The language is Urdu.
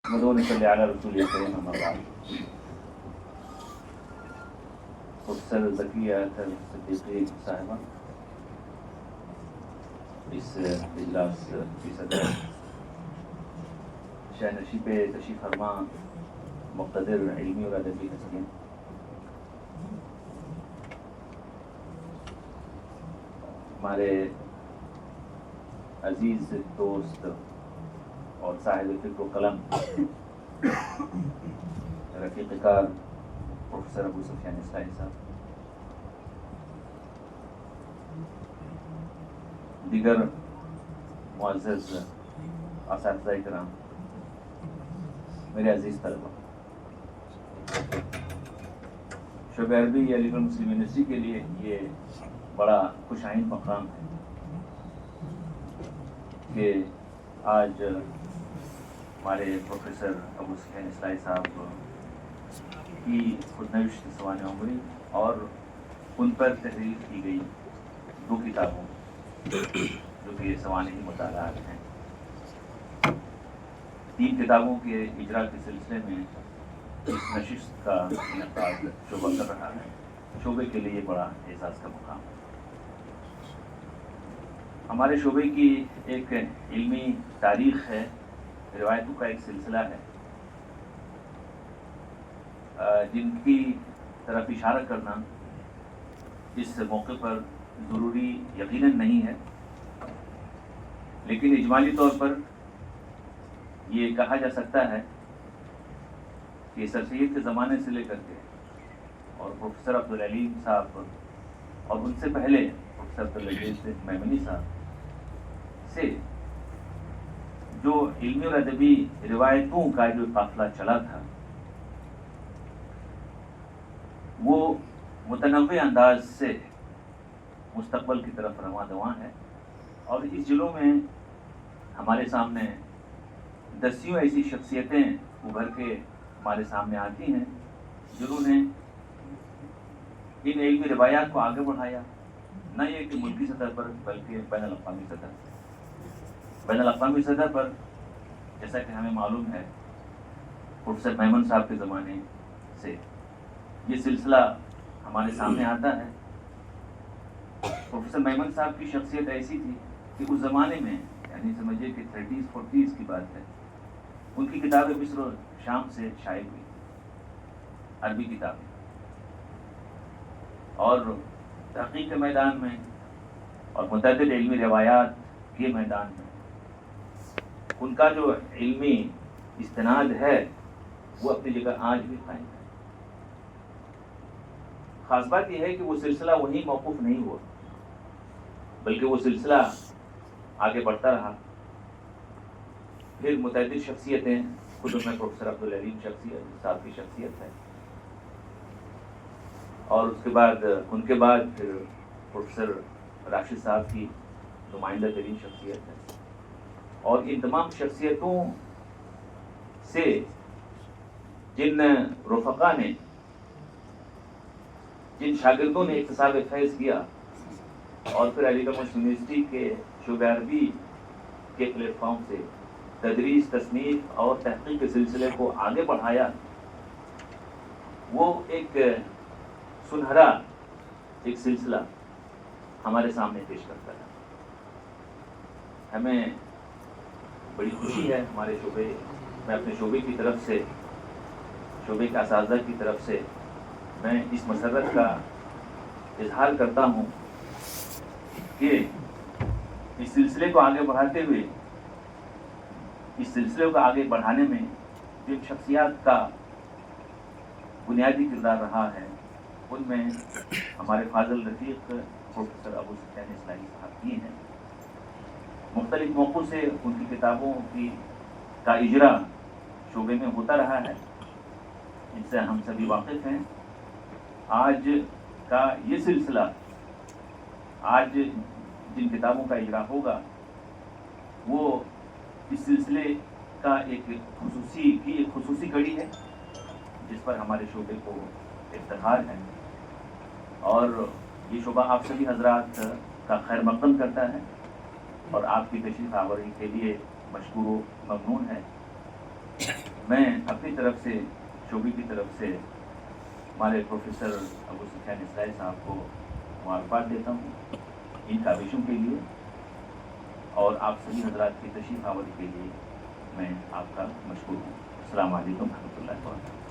مدون صلی علی رسول کریم اما بعد. پروفیسر ذکیہ اطہر صدیقی صاحبہ اس اجلاس کی صدر، شاہنشی پہ تشریف فرما مقتدر علمی اور ادبی ہستیاں، ہمارے عزیز دوست اور صاحب فکر و قلم رفیق کار پروفیسر ابو سفیان اصلاحی صاحب، دیگر معزز اساتذہ کرام، میرے عزیز طلبہ، شعبہ عربی علی گڑھ مسلم یونیورسٹی کے لیے یہ بڑا خوش آئند مقام ہے کہ آج ہمارے پروفیسر ابو سفیان اصلاحی صاحب کی خود نوشت سوانح عمری اور ان پر تحریر کی گئی 2 کتابوں جو کہ سوانحی مطالعات ہیں، 3 کتابوں کے اجرا کے سلسلے میں اس نشست کا انعقاد شعبہ کر رہا ہے. شعبے کے لیے بڑا اعزاز کا مقام ہے. ہمارے شعبے کی ایک علمی تاریخ ہے، روایتوں کا ایک سلسلہ ہے جن کی طرف اشارہ کرنا اس موقع پر ضروری یقیناً نہیں ہے، لیکن اجمالی طور پر یہ کہا جا سکتا ہے کہ سر سید کے زمانے سے لے کر کے اور پروفیسر عبدالعلیم صاحب اور ان سے پہلے پروفیسر عبدالعزیز میمنی صاحب سے جو علمی اور ادبی روایتوں کا جو قافلہ چلا تھا وہ متنوع انداز سے مستقبل کی طرف رواں دواں ہے، اور اس جلوں میں ہمارے سامنے دسیوں ایسی شخصیتیں ابھر کے ہمارے سامنے آتی ہیں جنہوں نے ان علمی روایات کو آگے بڑھایا، نہ یہ کہ ملکی سطح پر بلکہ بین الاقوامی سطح پر. بین الاقوامی سطح پر جیسا کہ ہمیں معلوم ہے پروفیسر میمن صاحب کے زمانے سے یہ سلسلہ ہمارے سامنے آتا ہے. پروفیسر میمن صاحب کی شخصیت ایسی تھی کہ اس زمانے میں، یعنی سمجھیے کہ 30s 40s کی بات ہے، ان کی کتابیں مصر و شام سے شائع ہوئی، عربی کتابیں، اور تحقیق کے میدان میں اور متعدد علمی روایات کے میدان میں ان کا جو علمی استناد ہے وہ اپنی جگہ آج بھی قائم ہے. خاص بات یہ ہے کہ وہ سلسلہ وہیں موقوف نہیں ہوا، بلکہ وہ سلسلہ آگے بڑھتا رہا. پھر متعدد شخصیتیں، خود میں پروفیسر عبدالعلیم شخصیت صاحب کی شخصیت ہے، اور اس کے بعد ان کے بعد پھر پروفیسر راشد صاحب کی نمائندہ ترین شخصیت ہے. اور ان تمام شخصیتوں سے جن رفقا نے، جن شاگردوں نے اکتساب فیض کیا اور پھر علی گڑھ مسلم یونیورسٹی کے شعبہ عربی کے پلیٹ فارم سے تدریس، تصنیف اور تحقیق کے سلسلے کو آگے بڑھایا، وہ ایک سنہرا ایک سلسلہ ہمارے سامنے پیش کرتا ہے. ہمیں بڑی خوشی ہے ہمارے شعبے میں، اپنے شعبے کی طرف سے، شعبے کے اساتذہ کی طرف سے میں اس مسرت کا اظہار کرتا ہوں کہ اس سلسلے کو آگے بڑھاتے ہوئے، اس سلسلے کو آگے بڑھانے میں جن شخصیات کا بنیادی کردار رہا ہے ان میں ہمارے فاضل رفیق پروفیسر ابو سفیان اصلاحی صاحب کی ہیں. مختلف موقعوں سے ان کی کتابوں کا اجرا شعبے میں ہوتا رہا ہے، ان سے ہم سبھی واقف ہیں. آج کا یہ سلسلہ، آج جن کتابوں کا اجرا ہوگا وہ اس سلسلے کا ایک خصوصی کڑی ہے جس پر ہمارے شعبے کو افتخار ہے، اور یہ شعبہ آپ سبھی حضرات کا خیر مقدم کرتا ہے اور آپ کی تشریف آوری کے لیے مشکور و ممنون ہے. میں اپنی طرف سے شعبے کی طرف سے ہمارے پروفیسر ابو سفیان اصلاحی صاحب کو مبارکباد دیتا ہوں ان کاوشوں کے لیے، اور آپ سبھی حضرات کی تشریف آوری کے لیے میں آپ کا مشکور ہوں۔ السلام علیکم ورحمۃ اللہ وبرکاتہ۔